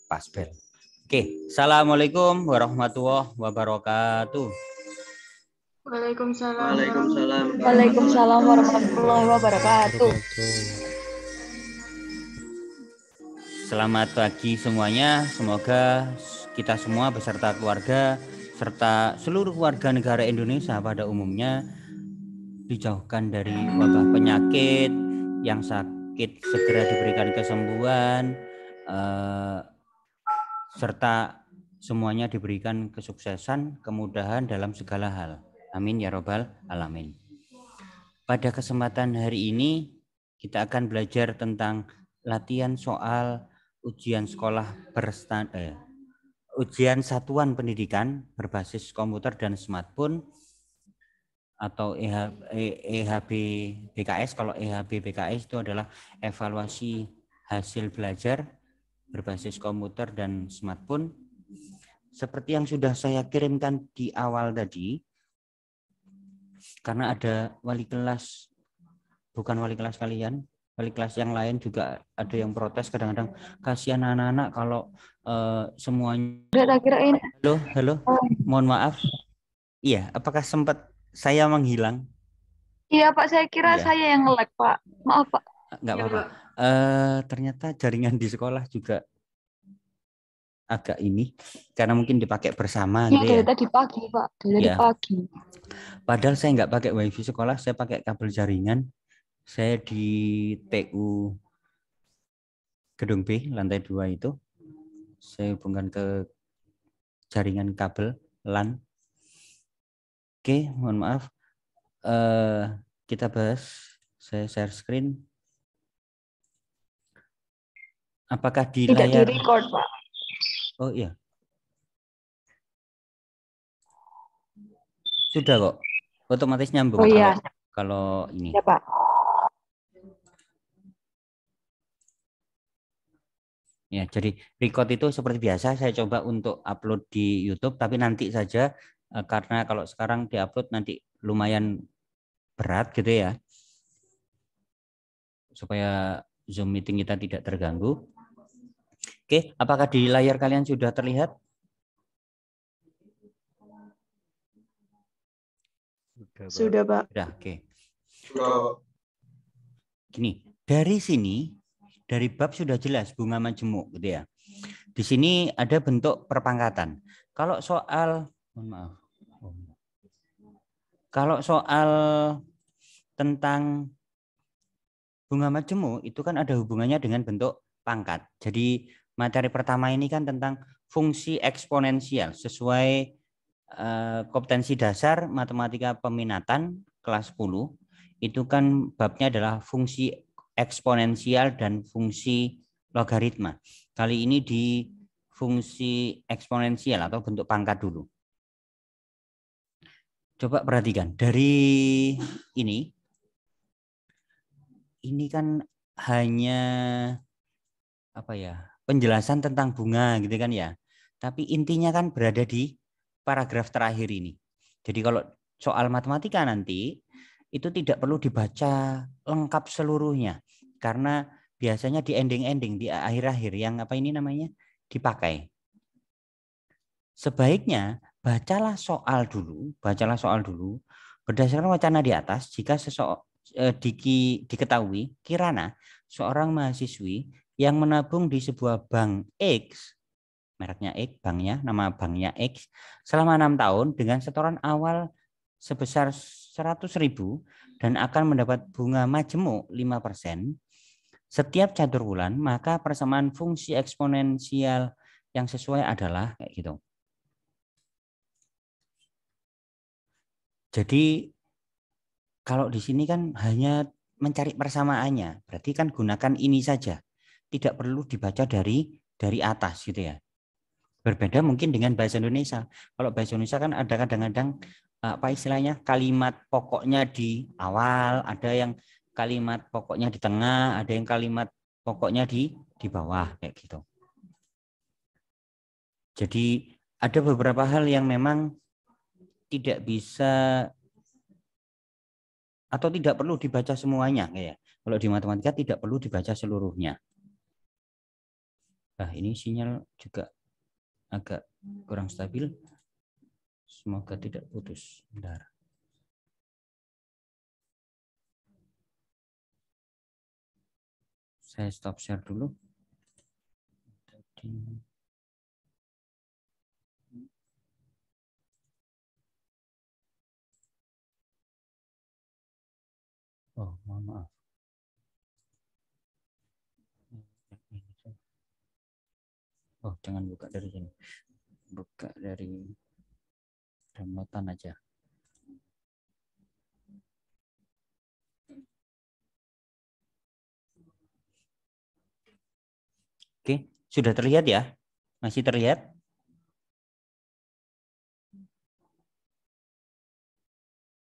Pas bel. Oke, assalamualaikum warahmatullahi wabarakatuh. Waalaikumsalam. Waalaikumsalam warahmatullahi wabarakatuh. Selamat pagi semuanya. Semoga kita semua beserta keluarga serta seluruh warga negara Indonesia pada umumnya dijauhkan dari wabah penyakit, yang sakit segera diberikan kesembuhan, serta semuanya diberikan kesuksesan, kemudahan dalam segala hal. Amin ya robbal alamin. Pada kesempatan hari ini kita akan belajar tentang latihan soal ujian sekolah ujian satuan pendidikan berbasis komputer dan smartphone atau EHB BKS. Kalau EHB BKS itu adalah evaluasi hasil belajar berbasis komputer dan smartphone. Seperti yang sudah saya kirimkan di awal tadi, karena ada wali kelas, bukan wali kelas kalian, wali kelas yang lain juga ada yang protes kadang-kadang, kasihan anak-anak kalau semuanya. Halo, mohon maaf. Iya, apakah sempat saya menghilang? Iya Pak, saya kira Iya. saya yang nge-lag Pak. Maaf Pak. Enggak apa-apa. Ternyata jaringan di sekolah juga agak ini, karena mungkin dipakai bersama gitu Dari ya. tadi pagi Pak, dari pagi. Padahal saya nggak pakai wifi sekolah, saya pakai kabel jaringan. Saya di TU Gedung B, lantai 2 itu. Saya hubungkan ke jaringan kabel LAN. Oke, mohon maaf. Kita bahas. Saya share screen. Apakah di Tidak layar? di record Pak. Oh iya. Sudah kok. Otomatis nyambung. Oh iya. Kalau ini. Ya Pak. Ya, jadi record itu seperti biasa saya coba untuk upload di YouTube, tapi nanti saja karena kalau sekarang diupload nanti lumayan berat gitu ya. Supaya Zoom meeting kita tidak terganggu. Oke, apakah di layar kalian sudah terlihat? Sudah Pak. Sudah, oke. Gini, dari sini, dari bab sudah jelas bunga majemuk gitu ya. Di sini ada bentuk perpangkatan. Kalau soal, mohon maaf. Kalau soal tentang bunga majemuk itu kan ada hubungannya dengan bentuk pangkat. Jadi materi pertama ini kan tentang fungsi eksponensial sesuai kompetensi dasar matematika peminatan kelas 10. Itu kan babnya adalah fungsi eksponensial dan fungsi logaritma. Kali ini di fungsi eksponensial atau bentuk pangkat dulu. Coba perhatikan dari ini kan hanya apa ya, penjelasan tentang bunga gitu kan ya. Tapi intinya kan berada di paragraf terakhir ini. Jadi kalau soal matematika nanti itu tidak perlu dibaca lengkap seluruhnya, karena biasanya di ending-ending, di akhir-akhir yang apa ini namanya dipakai. Sebaiknya bacalah soal dulu berdasarkan wacana di atas. Jika diketahui kirana seorang mahasiswi yang menabung di sebuah bank X, mereknya X, banknya, nama banknya X, selama 6 tahun dengan setoran awal sebesar 100.000 dan akan mendapat bunga majemuk 5% setiap catur bulan, maka persamaan fungsi eksponensial yang sesuai adalah kayak gitu. Jadi kalau di sini kan hanya mencari persamaannya, berarti kan gunakan ini saja. Tidak perlu dibaca dari atas gitu ya. Berbeda mungkin dengan bahasa Indonesia. Kalau bahasa Indonesia kan ada kadang-kadang apa istilahnya, kalimat pokoknya di awal, ada yang kalimat pokoknya di tengah, ada yang kalimat pokoknya di bawah kayak gitu. Jadi ada beberapa hal yang memang tidak bisa atau tidak perlu dibaca semuanya kayak. Kalau di matematika tidak perlu dibaca seluruhnya. Nah, ini sinyal juga agak kurang stabil. Semoga tidak putus. Bentar. Saya stop share dulu. Oh, mohon maaf. Oh, jangan buka dari sini. Buka dari downloadan aja. Oke, sudah terlihat ya? Masih terlihat?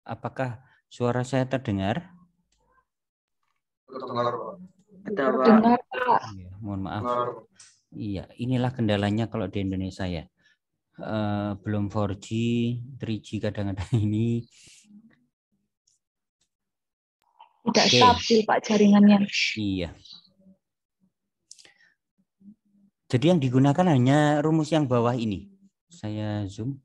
Apakah suara saya terdengar? Terdengar, Pak. Ya, mohon maaf. Iya, inilah kendalanya kalau di Indonesia ya. Belum 4G, 3G kadang-kadang ini. Tidak Oke. stabil, Pak, jaringannya. Iya. Jadi yang digunakan hanya rumus yang bawah ini. Saya zoom.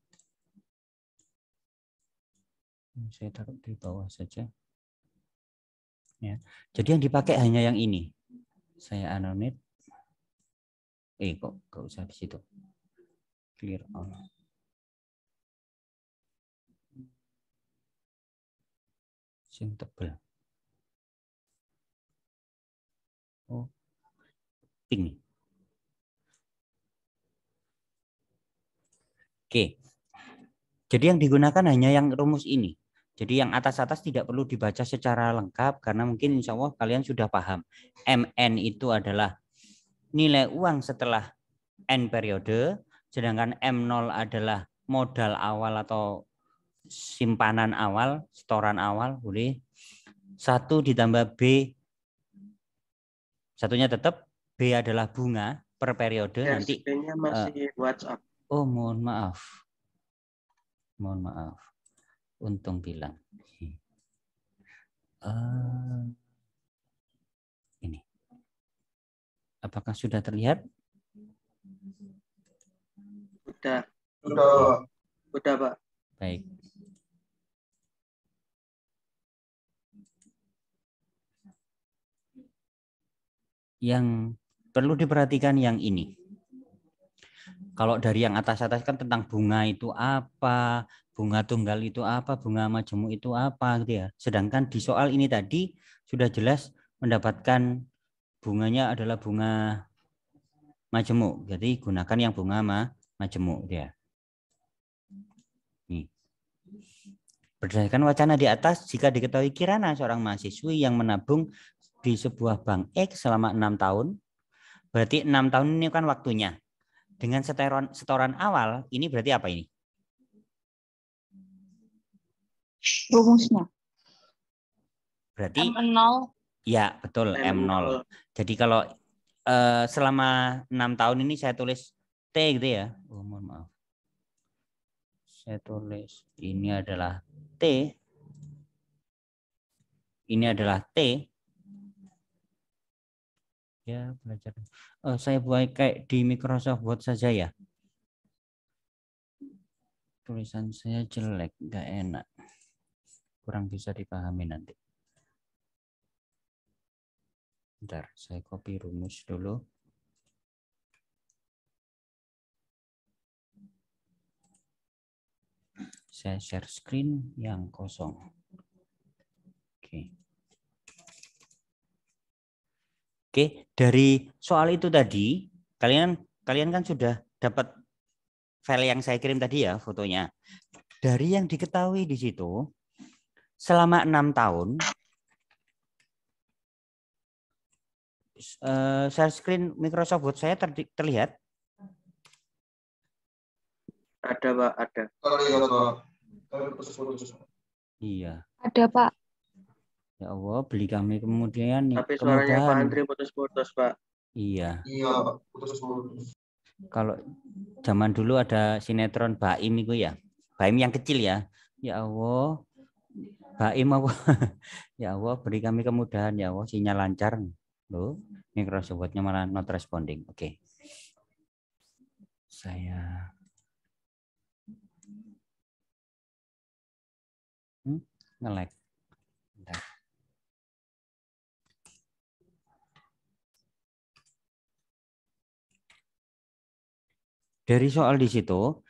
Saya taruh di bawah saja. Ya. Jadi yang dipakai hanya yang ini. Saya annotate. Kok nggak usah di situ. Clear all. Sing tebel. Oh, pink. Oke. Jadi yang digunakan hanya yang rumus ini. Jadi yang atas-atas tidak perlu dibaca secara lengkap karena mungkin insya Allah kalian sudah paham. MN itu adalah nilai uang setelah N periode, sedangkan M0 adalah modal awal atau simpanan awal, setoran awal, boleh. 1 ditambah B, satunya tetap, B adalah bunga per periode. Ya, nanti masih WhatsApp. Oh, mohon maaf. Mohon maaf. Untung bilang. Ini. Apakah sudah terlihat? Udah, Pak. Baik. Yang perlu diperhatikan yang ini. Kalau dari yang atas-atas kan tentang bunga itu apa, bunga tunggal itu apa, bunga majemuk itu apa gitu ya. Sedangkan di soal ini tadi sudah jelas mendapatkan bunganya adalah bunga majemuk. Jadi gunakan yang bunga majemuk ya. Nih. Berdasarkan wacana di atas, jika diketahui kirana seorang mahasiswi yang menabung di sebuah bank X selama 6 tahun, berarti 6 tahun ini kan waktunya. Dengan setoran awal, ini berarti apa ini? Rumusnya. Berarti M0. Ya, betul, M0. Jadi kalau selama 6 tahun ini saya tulis T gitu ya. Oh, mohon maaf. Saya tulis ini adalah T. Ini adalah T. Ya, belajar. Saya buat kayak di Microsoft Word saja ya. Tulisan saya jelek, nggak enak. Kurang bisa dipahami nanti. Bentar, saya copy rumus dulu. Saya share screen yang kosong. Oke, dari soal itu tadi, kalian kan sudah dapat file yang saya kirim tadi ya, fotonya. Dari yang diketahui di situ, selama 6 tahun, share screen Microsoft Word saya terlihat? Ada, Pak, ada. Iya. Ada, Pak. Ya Allah, beli kami kemudian Tapi suaranya Pak kemudahan. Andri putus-putus, Pak. Iya. Iya, putus-putus. Kalau zaman dulu ada sinetron Baim itu ya. Baim yang kecil ya. Ya Allah. Baim apa? Ya Allah, beri kami kemudahan ya Allah, sinyal lancar. Loh, Microsoft Word-nya malah not responding. Oke. Saya nge-lag. Bentar. Dari soal di situ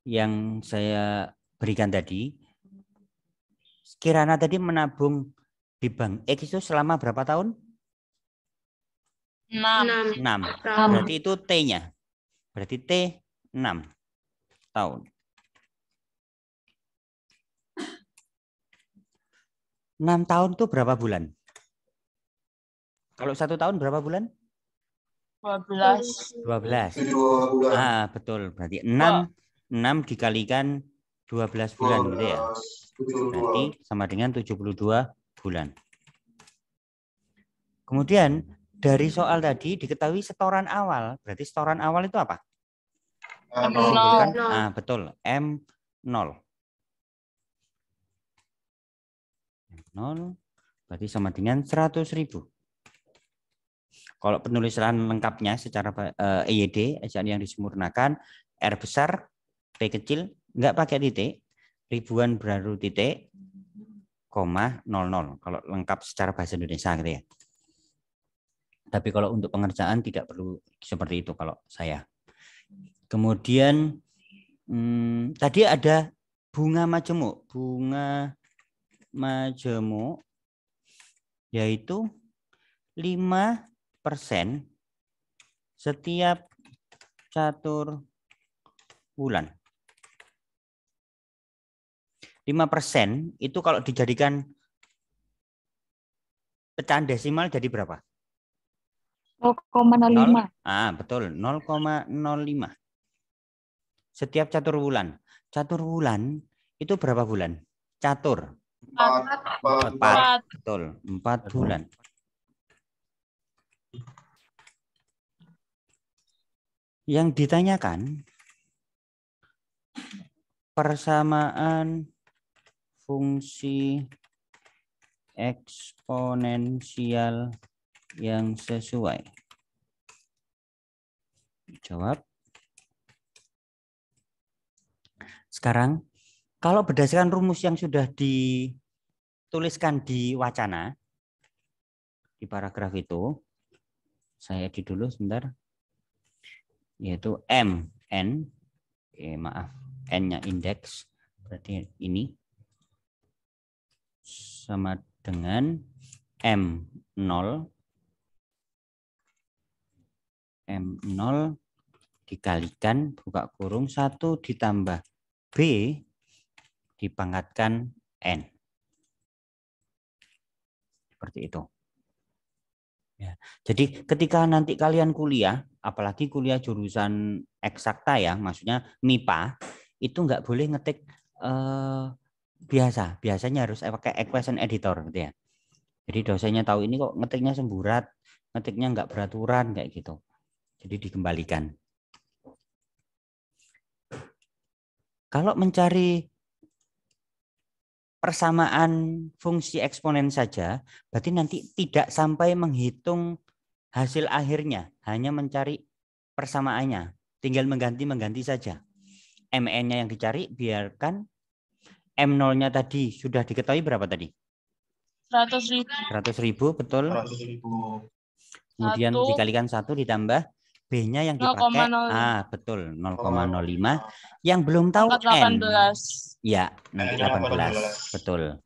yang saya berikan tadi, Kirana tadi menabung di bank X itu selama berapa tahun? 6. 6. Berarti itu T-nya. Berarti T 6 tahun. 6 tahun itu berapa bulan? Kalau 1 tahun berapa bulan? 12. 12. 2 bulan. Ah, betul. Berarti 6 dikalikan 12 bulan gitu ya. Berarti sama dengan 72 bulan. Kemudian dari soal tadi diketahui setoran awal. Berarti setoran awal itu apa? Disimpulkan. Ah, betul. M0. M0 berarti sama dengan 100.000. Kalau penulisan lengkapnya secara EYD, ejaan yang disempurnakan, R besar, P kecil, nggak pakai titik, ribuan baru titik, koma 00. Kalau lengkap secara bahasa Indonesia gitu ya. Tapi kalau untuk pengerjaan tidak perlu seperti itu kalau saya. Kemudian tadi ada bunga majemuk. Bunga majemuk yaitu 5% setiap catur bulan. 5% itu kalau dijadikan pecahan desimal jadi berapa? 0,05. Ah, betul, 0,05. Setiap catur bulan. Catur bulan itu berapa bulan? Catur. 4. Betul, 4 bulan. Yang ditanyakan persamaan fungsi eksponensial yang sesuai. Jawab. Sekarang, kalau berdasarkan rumus yang sudah dituliskan di wacana, di paragraf itu, saya edit dulu sebentar, yaitu MN, maaf, N-nya indeks, berarti ini, sama dengan M0 dikalikan buka kurung 1 ditambah B dipangkatkan N. Seperti itu. Ya. Jadi ketika nanti kalian kuliah, apalagi kuliah jurusan eksakta ya, maksudnya MIPA, itu nggak boleh ngetik biasa. Biasanya harus pakai equation editor gitu ya. Jadi dosennya tahu ini kok ngetiknya semburat, ngetiknya nggak beraturan kayak gitu. Jadi dikembalikan. Kalau mencari persamaan fungsi eksponen saja, berarti nanti tidak sampai menghitung hasil akhirnya, hanya mencari persamaannya. Tinggal mengganti saja. MN-nya yang dicari, biarkan M0-nya tadi sudah diketahui berapa tadi? 100.000. 100.000, betul. 100.000. Kemudian dikalikan 1 ditambah B-nya yang dipakai. 0,0. Betul, 0,05. Yang belum tahu N. 18. Ya, nanti 18. Betul.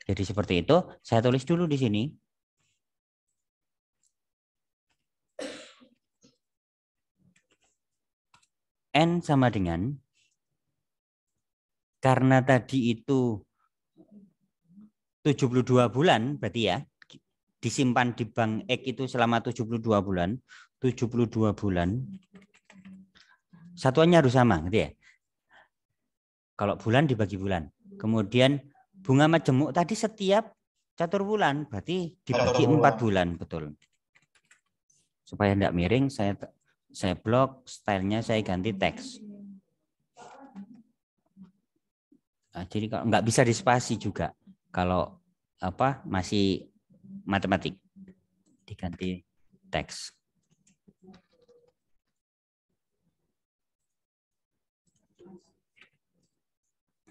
Jadi seperti itu. Saya tulis dulu di sini. N sama dengan, karena tadi itu 72 bulan, berarti ya, disimpan di bank X itu selama 72 bulan. 72 bulan. Satuannya harus sama, gitu ya. Kalau bulan dibagi bulan. Kemudian bunga majemuk tadi setiap catur bulan, berarti dibagi 4 bulan, betul. Supaya tidak miring, saya blok, stylenya saya ganti teks. Nah, jadi kalau nggak bisa dispasi juga, kalau masih matematik, diganti teks.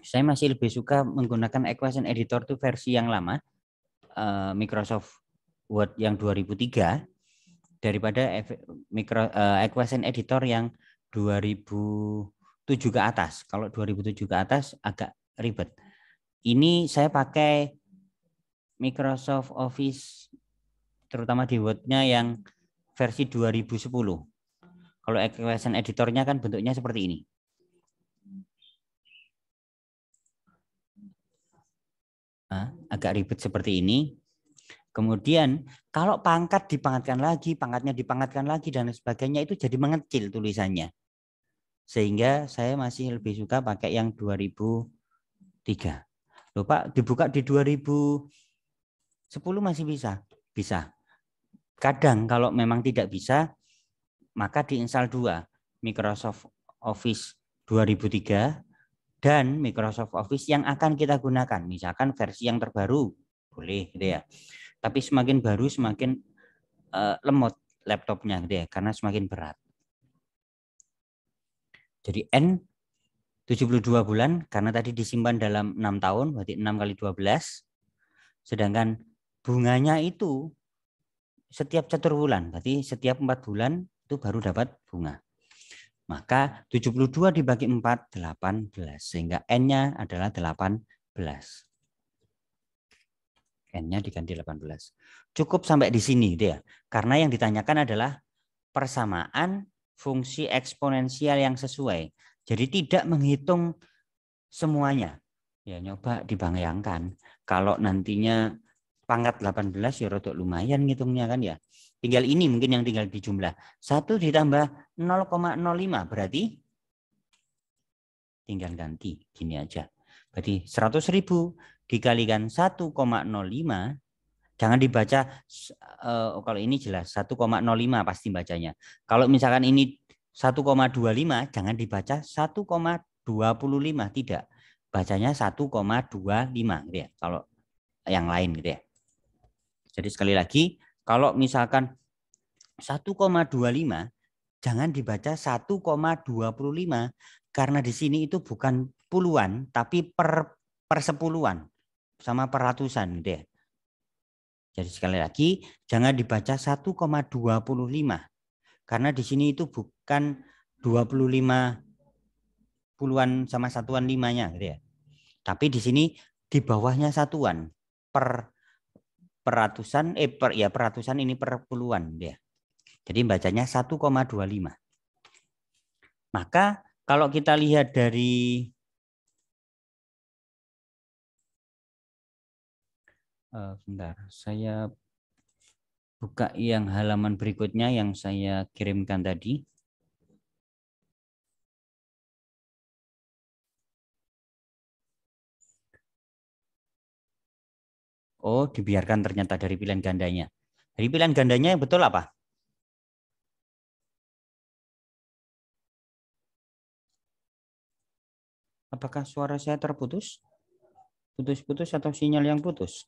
Saya masih lebih suka menggunakan equation editor itu versi yang lama, Microsoft Word yang 2003 daripada equation editor yang 2007 ke atas. Kalau 2007 ke atas agak ribet. Ini saya pakai Microsoft Office terutama di Word-nya yang versi 2010. Kalau equation editornya kan bentuknya seperti ini. Nah, agak ribet seperti ini. Kemudian kalau pangkat dipangkatkan lagi, pangkatnya dipangkatkan lagi dan sebagainya itu jadi mengecil tulisannya. Sehingga saya masih lebih suka pakai yang 2003. Loh Pak, dibuka di 2010 masih bisa? Bisa. Kadang kalau memang tidak bisa, maka diinstal dua. Microsoft Office 2003 dan Microsoft Office yang akan kita gunakan. Misalkan versi yang terbaru, boleh gitu ya. Tapi semakin baru semakin lemot laptopnya gitu ya, karena semakin berat. Jadi N 72 bulan karena tadi disimpan dalam 6 tahun, berarti 6 kali 12. Sedangkan bunganya itu setiap 4 bulan, berarti setiap 4 bulan itu baru dapat bunga. Maka 72 dibagi 4, 18. Sehingga N-nya adalah 18. N-nya diganti 18. Cukup sampai di sini gitu ya. Karena yang ditanyakan adalah persamaan fungsi eksponensial yang sesuai. Jadi tidak menghitung semuanya. Ya nyoba dibayangkan kalau nantinya pangkat 18 ya rodok lumayan ngitungnya kan ya. Tinggal ini mungkin yang tinggal dijumlah. 1 ditambah 0,05 berarti tinggal ganti gini aja. Berarti 100.000 dikalikan 1,05, jangan dibaca kalau ini jelas 1,05 pasti bacanya. Kalau misalkan ini 1,25 jangan dibaca 1,25, tidak. Bacanya 1,25 gitu ya. Kalau yang lain gitu ya. Jadi sekali lagi, kalau misalkan 1,25 jangan dibaca 1,25 karena di sini itu bukan puluhan tapi per sepuluhan sama per ratusan gitu ya. Jadi sekali lagi jangan dibaca 1,25 karena di sini itu bukan 25 puluhan sama satuan limanya gitu ya. Tapi di sini di bawahnya satuan per ratusan per ratusan ini per puluhan gitu ya. Jadi bacanya 1,25. Maka kalau kita lihat dari bentar, saya buka yang halaman berikutnya yang saya kirimkan tadi. Oh, dibiarkan ternyata dari pilihan gandanya. Dari pilihan gandanya yang betul apa? Apakah suara saya terputus? Putus-putus atau sinyal yang putus?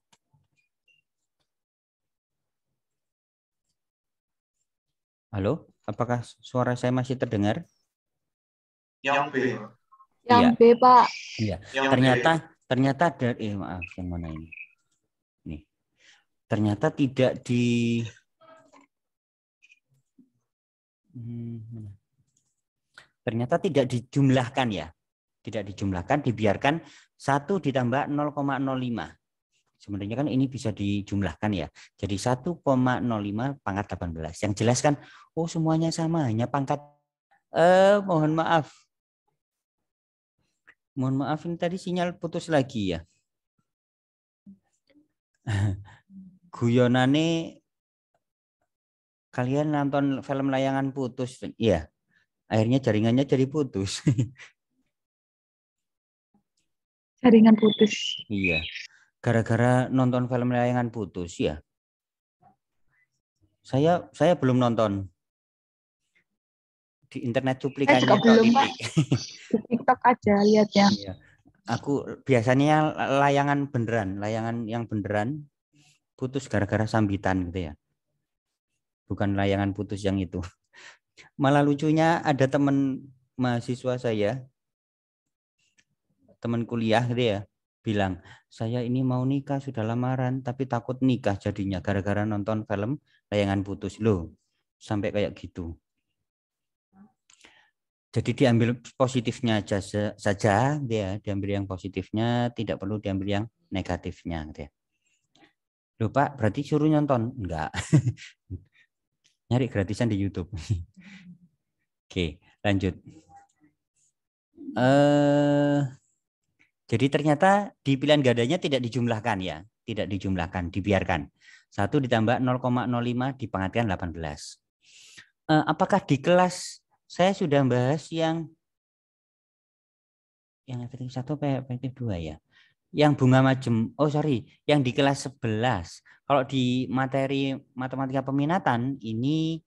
Halo, apakah suara saya masih terdengar? Yang B. Yang Iya. B, Pak. Iya. Yang Ternyata dari maaf yang mana ini? Nih. Ternyata tidak ternyata tidak dijumlahkan ya. Tidak dijumlahkan, dibiarkan 1 ditambah 0,05. Sebenarnya kan ini bisa dijumlahkan ya. Jadi 1,05 pangkat 18. Yang jelas kan, oh semuanya sama, hanya pangkat. Mohon maaf. Mohon maaf ini tadi sinyal putus lagi ya. Guyonane kalian nonton film layangan putus. Iya. Akhirnya jaringannya jadi putus. Jaringan putus. Iya. Gara-gara nonton film layangan putus ya. Saya belum nonton. Di internet cuplikannya juga belum, Pak. titik. Di TikTok aja lihat ya. Iya. Aku biasanya layangan beneran, layangan yang beneran putus gara-gara sambitan gitu ya. Bukan layangan putus yang itu. Malah lucunya ada teman mahasiswa saya teman kuliah gitu ya, bilang, saya ini mau nikah, sudah lamaran, tapi takut nikah jadinya gara-gara nonton film Layangan Putus. Loh, sampai kayak gitu. Jadi diambil positifnya aja saja, ya, diambil yang positifnya, tidak perlu diambil yang negatifnya. Gitu ya. Loh Pak, berarti suruh nonton? Enggak. Nyari gratisan di YouTube. Oke, lanjut. Jadi ternyata di pilihan gandanya tidak dijumlahkan ya, tidak dijumlahkan, dibiarkan. 1 ditambah 0,05 dipangkatkan 18. Apakah di kelas saya sudah bahas yang efektif 1 efektif 2 ya? Yang bunga majem, yang di kelas 11. Kalau di materi matematika peminatan ini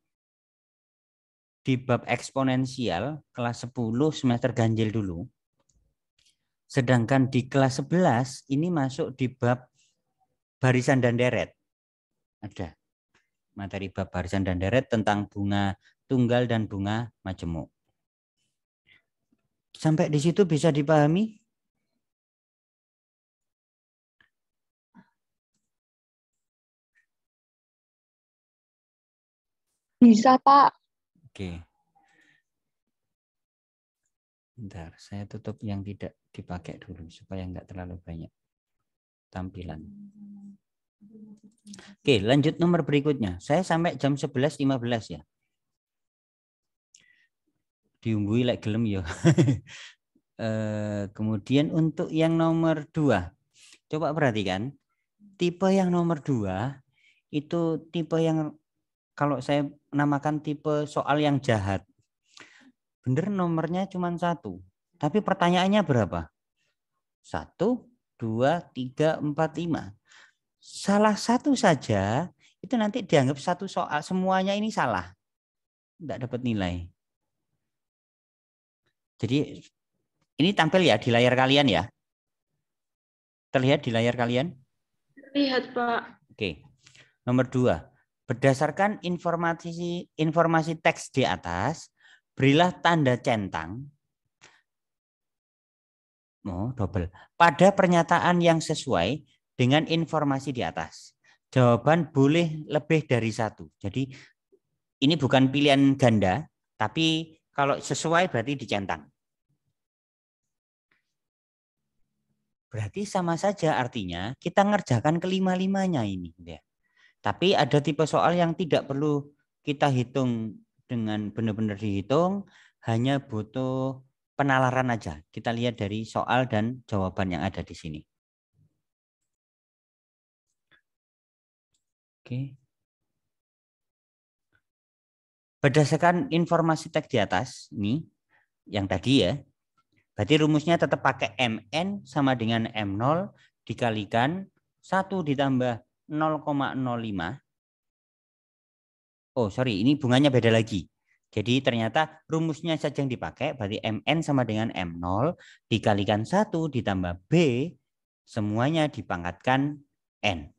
di bab eksponensial kelas 10 semester ganjil dulu. Sedangkan di kelas 11 ini masuk di bab barisan dan deret. Ada materi bab barisan dan deret tentang bunga tunggal dan bunga majemuk. Sampai di situ bisa dipahami? Bisa, Pak. Oke. Bentar, saya tutup yang tidak dipakai dulu supaya nggak terlalu banyak tampilan. Oke, lanjut nomor berikutnya. Saya sampai jam 11.15 ya. Diunggui like gelem ya. Kemudian untuk yang nomor 2. Coba perhatikan. Tipe yang nomor 2 itu tipe yang kalau saya namakan tipe soal yang jahat. Bener nomornya cuma 1. Tapi pertanyaannya berapa? 1, 2, 3, 4, 5. Salah satu saja itu nanti dianggap satu soal. Semuanya ini salah. Tidak dapat nilai. Jadi ini tampil ya di layar kalian ya. Terlihat di layar kalian? Lihat, Pak. Oke. Nomor 2. Berdasarkan informasi teks di atas, berilah tanda centang pada pernyataan yang sesuai dengan informasi di atas. Jawaban boleh lebih dari 1. Jadi ini bukan pilihan ganda, tapi kalau sesuai berarti dicentang. Berarti sama saja artinya kita ngerjakan kelima-limanya ini. Tapi ada tipe soal yang tidak perlu kita hitung dengan benar-benar dihitung, hanya butuh penalaran aja. Kita lihat dari soal dan jawaban yang ada di sini. Oke. Berdasarkan informasi teks di atas, ini yang tadi ya, berarti rumusnya tetap pakai MN sama dengan M0 dikalikan 1 ditambah 0,05. Oh, sorry, ini bunganya beda lagi. Jadi ternyata rumusnya saja yang dipakai, berarti MN sama dengan M0 dikalikan 1 ditambah B, semuanya dipangkatkan N.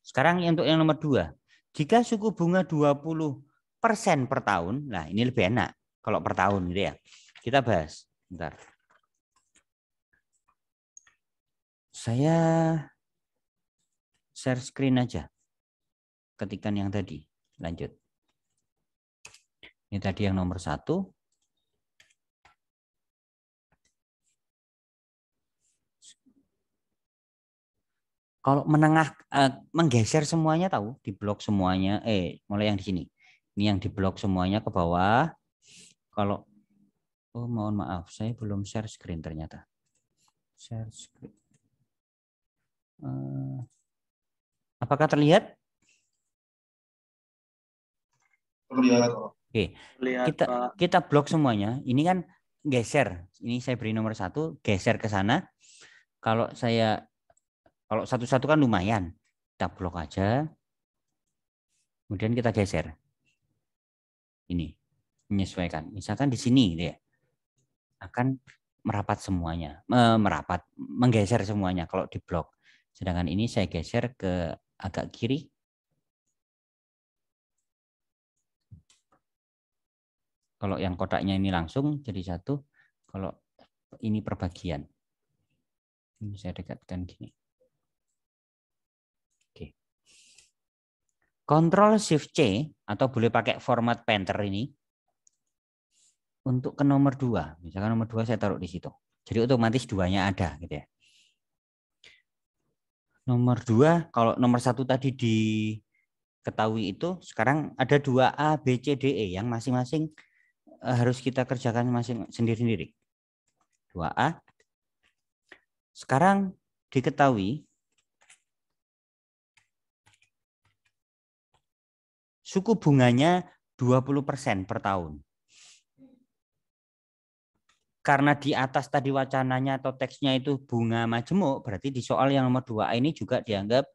Sekarang untuk yang nomor 2. Jika suku bunga 20% per tahun, nah ini lebih enak kalau per tahun gitu ya. Kita bahas. Bentar. Saya share screen aja. Ketikan yang tadi. Lanjut. Ini tadi yang nomor 1. Kalau menengah menggeser semuanya tahu, di blok semuanya, mulai yang di sini. Ini yang di blok semuanya ke bawah. Kalau mohon maaf, saya belum share screen ternyata. Share screen. Apakah terlihat? Terlihat. Oke. Kita blok semuanya. Ini kan geser. Ini saya beri nomor 1, geser ke sana. Kalau satu-satu kan lumayan. Kita blok aja. Kemudian kita geser. Ini menyesuaikan. Misalkan di sini gitu ya. Akan merapat semuanya. Menggeser semuanya kalau di blok. Sedangkan ini saya geser ke agak kiri. Kalau yang kotaknya ini langsung jadi 1. Kalau ini perbagian. Ini saya dekatkan gini. Oke. Ctrl Shift C atau boleh pakai format painter ini untuk ke nomor 2. Misalkan nomor 2 saya taruh di situ. Jadi otomatis duanya ada gitu ya. Nomor 2, kalau nomor 1 tadi diketahui itu, sekarang ada 2A, B, C, D, E yang masing-masing harus kita kerjakan masing sendiri-sendiri. 2A. Sekarang diketahui suku bunganya 20% per tahun. Karena di atas tadi wacananya atau teksnya itu bunga majemuk, berarti di soal yang nomor 2A ini juga dianggap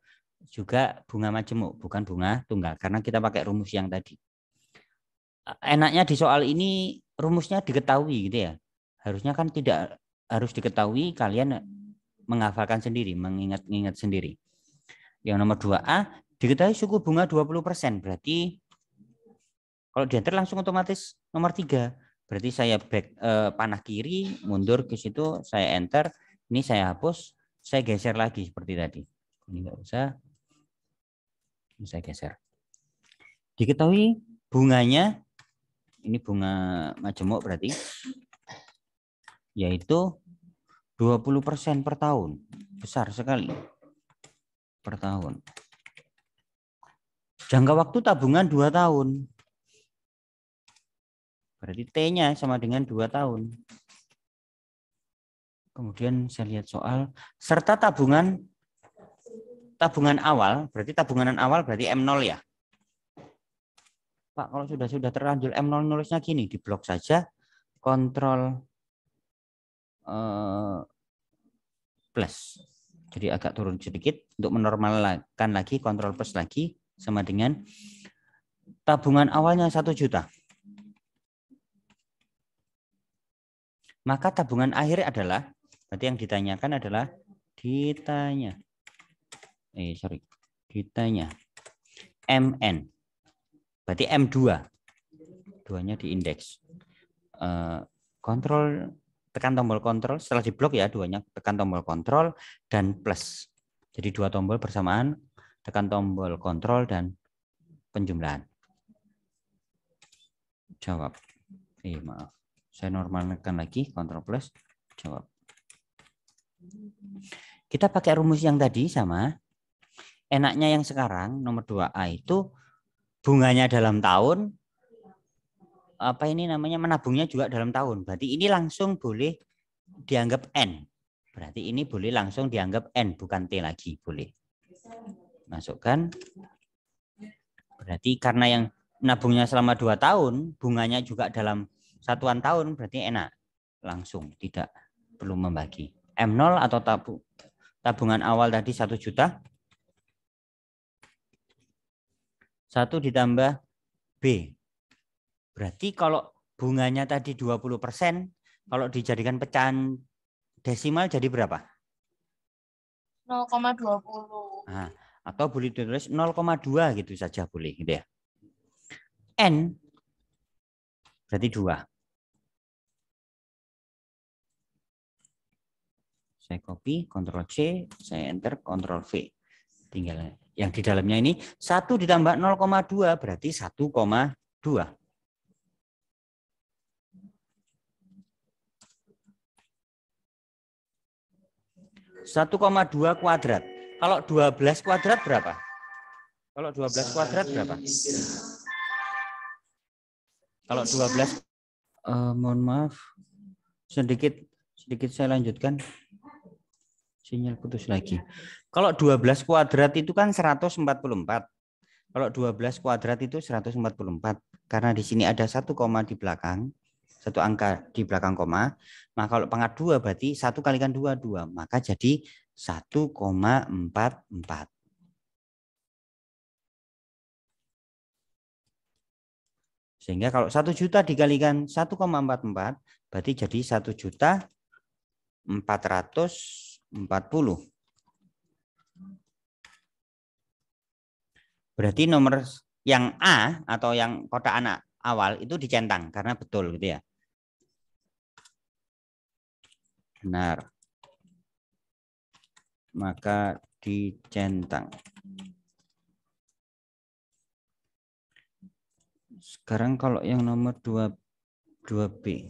juga bunga majemuk, bukan bunga tunggal. Karena kita pakai rumus yang tadi. Enaknya di soal ini rumusnya diketahui gitu ya. Harusnya kan tidak harus diketahui, kalian menghafalkan sendiri, mengingat-ingat sendiri. Yang nomor 2A, diketahui suku bunga 20%, berarti kalau diantar langsung otomatis nomor 3. Berarti saya back panah kiri, mundur ke situ, saya enter, ini saya hapus, saya geser lagi seperti tadi. Ini enggak usah. Ini saya geser. Diketahui bunganya, ini bunga majemuk berarti, yaitu 20% per tahun. Besar sekali. Per tahun. Jangka waktu tabungan 2 tahun. Berarti T-nya sama dengan 2 tahun. Kemudian saya lihat soal. Serta tabungan awal, berarti tabungan awal berarti M0 ya. Pak, kalau sudah terlanjur M0 nulisnya gini, di blok saja, kontrol plus. Jadi agak turun sedikit untuk menormalkan lagi, kontrol plus lagi, sama dengan tabungan awalnya 1 juta. Maka tabungan akhir adalah, berarti yang ditanyakan adalah ditanya MN. Berarti M2. 2-nya di indeks. Kontrol, tekan tombol kontrol, setelah di blok ya, 2-nya tekan tombol kontrol dan plus. Jadi 2 tombol bersamaan, tekan tombol kontrol dan penjumlahan. Jawab. Maaf. Saya normalkan lagi, kontrol plus, jawab. Kita pakai rumus yang tadi sama. Enaknya yang sekarang, nomor 2A itu bunganya dalam tahun, apa ini namanya, menabungnya juga dalam tahun. Berarti ini langsung boleh dianggap N. Berarti ini boleh langsung dianggap N, bukan T lagi, boleh. Masukkan. Berarti karena yang nabungnya selama 2 tahun, bunganya juga dalam satuan tahun, berarti enak. Langsung, tidak perlu membagi. M0 atau tabungan awal tadi 1 juta. 1 ditambah B. Berarti kalau bunganya tadi 20%, kalau dijadikan pecahan desimal jadi berapa? 0,20. Nah, atau boleh ditulis 0,2 gitu saja boleh gitu ya. N berarti 2. Saya copy, Ctrl C, saya enter, Ctrl V. Tinggal yang di dalamnya ini 1 ditambah 0,2 berarti 1,2. 1,2 kuadrat. Kalau 12 kuadrat berapa? Kalau 12 kuadrat berapa? Kalau 12 mohon maaf. Sedikit saya lanjutkan. Sinyal putus lagi. Kalau 12 kuadrat itu kan 144. Kalau 12 kuadrat itu 144. Karena di sini ada 1 koma di belakang. 1 angka di belakang koma. Maka kalau pangkat 2 berarti 1 kalikan 2, 2. Maka jadi 1,44. Sehingga kalau 1 juta dikalikan 1,44 berarti jadi 1.440. Berarti nomor yang A atau yang kotak anak awal itu dicentang karena betul gitu ya. Benar. maka dicentang. Sekarang kalau yang nomor 2B.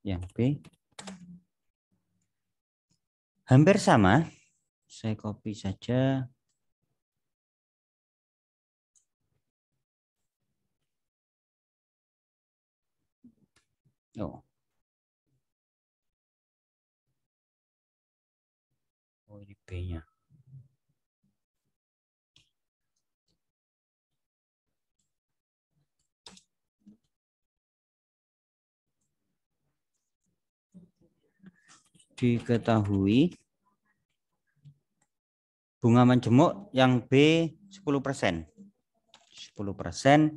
Yang B hampir sama. Saya copy saja. Oh. Oh, ini B-nya. Diketahui bunga majemuk yang B 10%. 10%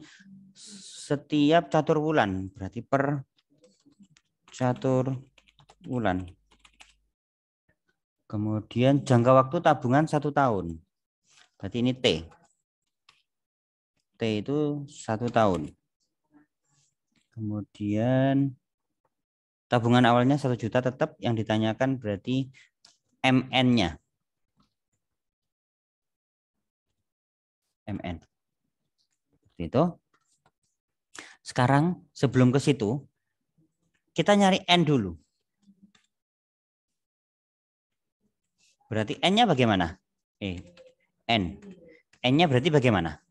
setiap catur bulan, berarti per catur bulan. Kemudian jangka waktu tabungan 1 tahun. Berarti ini T. T itu 1 tahun. Kemudian tabungan awalnya 1 juta tetap, yang ditanyakan berarti MN-nya. MN. Seperti itu. Sekarang sebelum ke situ, kita nyari N dulu. Berarti N-nya bagaimana? N. N-nya berarti bagaimana?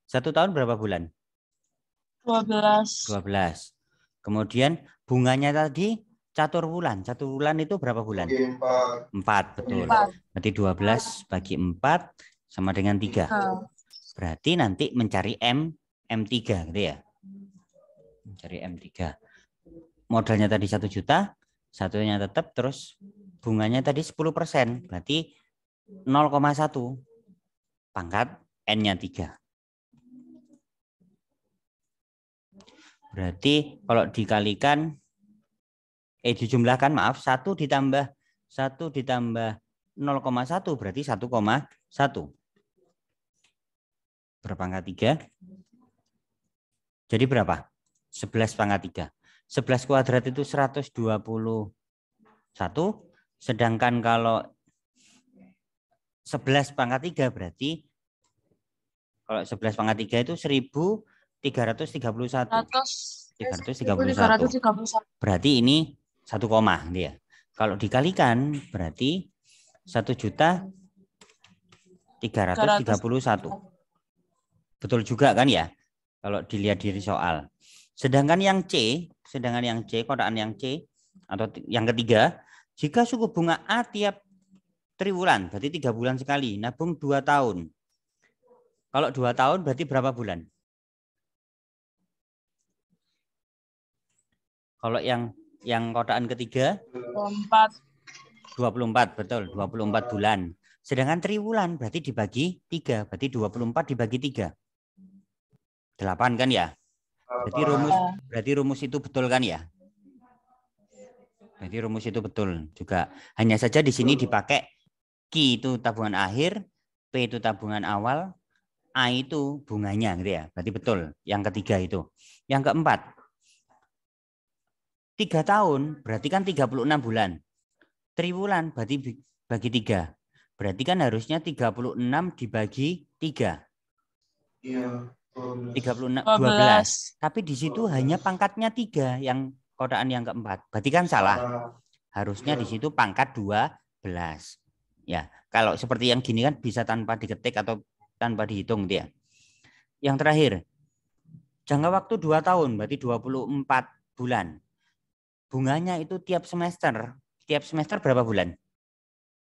1 tahun berapa bulan? 12. 12. Kemudian bunganya tadi catur bulan. Catur bulan itu berapa bulan? 4, betul. Berarti 12 bagi 4 sama dengan 3. Berarti nanti mencari M3 gitu ya. Mencari M3. Modalnya tadi 1 juta, satunya tetap, terus bunganya tadi 10%. Berarti 0,1 pangkat N-nya 3. Berarti kalau dikalikan, dijumlahkan, maaf, 1 ditambah 0,1 berarti 1,1. Berpangkat 3. Jadi berapa? 11 pangkat 3. 11 kuadrat itu 121. Sedangkan kalau 11 pangkat 3 berarti, kalau 11 pangkat 3 itu 1331. 331. Berarti ini 1 koma dia. Kalau dikalikan berarti 1.331. Betul juga kan ya? Kalau dilihat di soal. Sedangkan yang C, kotaan yang C atau yang ketiga, jika suku bunga A tiap triwulan, berarti 3 bulan sekali, nabung 2 tahun. Kalau 2 tahun berarti berapa bulan? Kalau yang kotaan ketiga 24, betul, 24 bulan. Sedangkan triwulan berarti dibagi 3, berarti 24 dibagi 3. 8 kan ya? Berarti rumus itu betul kan ya? Berarti rumus itu betul juga. Hanya saja di sini dipakai Q itu tabungan akhir, P itu tabungan awal, A itu bunganya gitu ya. Berarti betul yang ketiga itu. Yang keempat, 3 tahun berarti kan 36 bulan. Triwulan berarti bagi 3. Berarti kan harusnya 36 dibagi 3. Iya. 36, 12. Tapi di situ hanya pangkatnya 3 yang kotaan yang keempat. Berarti kan salah. Harusnya di situ pangkat 12. Ya, kalau seperti yang gini kan bisa tanpa diketik atau tanpa dihitung dia. Yang terakhir, jangka waktu 2 tahun berarti 24 bulan. Bunganya itu tiap semester. Tiap semester berapa bulan?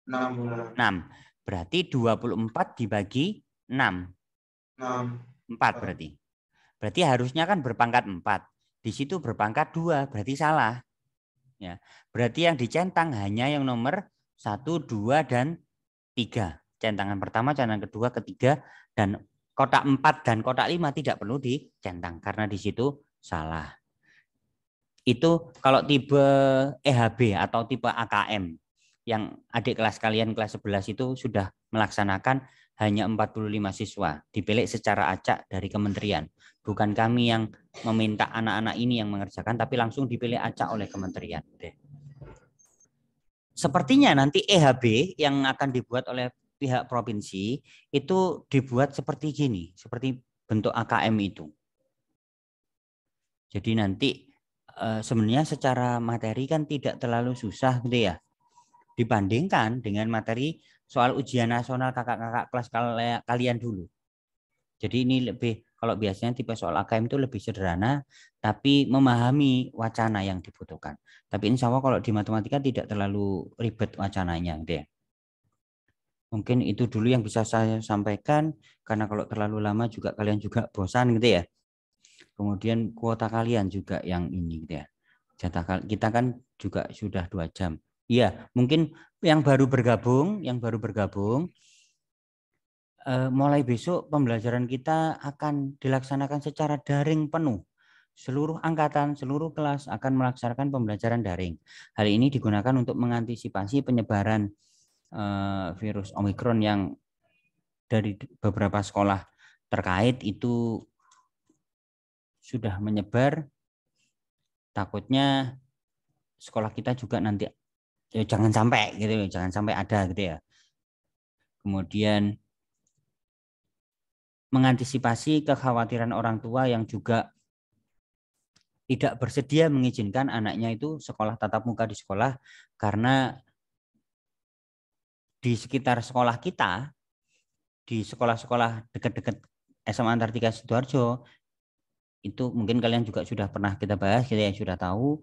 6 bulan. 6. Berarti 24 dibagi 6. 4 berarti. Berarti harusnya kan berpangkat 4. Di situ berpangkat 2, berarti salah. Ya. Berarti yang dicentang hanya yang nomor 1, 2, dan 3. Centangan pertama, centangan kedua, ketiga, dan kotak 4 dan kotak 5 tidak perlu dicentang karena di situ salah. Itu kalau tipe EHB atau tipe AKM. Yang adik kelas kalian kelas 11 itu sudah melaksanakan hanya 45 siswa. Dipilih secara acak dari kementerian. Bukan kami yang meminta anak-anak ini yang mengerjakan, tapi langsung dipilih acak oleh kementerian. sepertinya nanti EHB yang akan dibuat oleh pihak provinsi itu dibuat seperti gini, seperti bentuk AKM itu. Jadi nanti sebenarnya secara materi kan tidak terlalu susah gitu ya, dibandingkan dengan materi soal ujian nasional kakak-kakak kelas kalian dulu. Jadi ini lebih, kalau biasanya tipe soal AKM itu lebih sederhana, tapi memahami wacana yang dibutuhkan. Tapi insya Allah kalau di matematika tidak terlalu ribet wacananya gitu ya. Mungkin itu dulu yang bisa saya sampaikan, karena kalau terlalu lama juga kalian juga bosan gitu ya. Kemudian kuota kalian juga yang ini gitu ya. Jatah kita kan juga sudah 2 jam. Iya, mungkin yang baru bergabung mulai besok pembelajaran kita akan dilaksanakan secara daring penuh. Seluruh angkatan, seluruh kelas akan melaksanakan pembelajaran daring. Hal ini digunakan untuk mengantisipasi penyebaran virus Omikron yang dari beberapa sekolah terkait itu sudah menyebar. Takutnya sekolah kita juga nanti jangan sampai gitu, jangan sampai ada gitu ya. Kemudian mengantisipasi kekhawatiran orang tua yang juga tidak bersedia mengizinkan anaknya itu sekolah tatap muka di sekolah, karena di sekitar sekolah kita, di sekolah-sekolah dekat-dekat SMA Antartika Sidoarjo, itu mungkin kalian juga sudah pernah kita bahas, kita yang sudah tahu,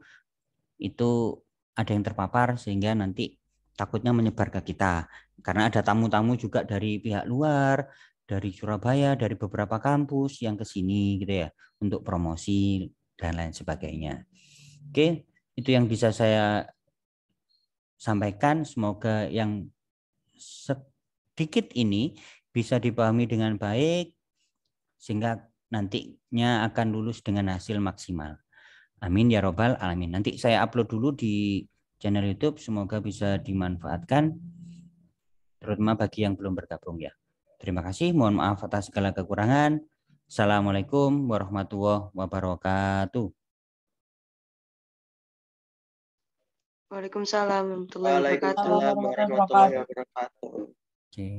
itu ada yang terpapar sehingga nanti takutnya menyebar ke kita. Karena ada tamu-tamu juga dari pihak luar, dari Surabaya, dari beberapa kampus yang ke sini gitu ya, untuk promosi dan lain sebagainya. Oke, itu yang bisa saya sampaikan. Semoga yang sedikit ini bisa dipahami dengan baik sehingga nantinya akan lulus dengan hasil maksimal. Amin ya robbal alamin. Nanti saya upload dulu di channel YouTube, semoga bisa dimanfaatkan, terutama bagi yang belum bergabung ya. Terima kasih, mohon maaf atas segala kekurangan. Assalamualaikum warahmatullahi wabarakatuh. Waalaikumsalam warahmatullahi wabarakatuh. Waalaikumsalam warahmatullahi wabarakatuh. Oke.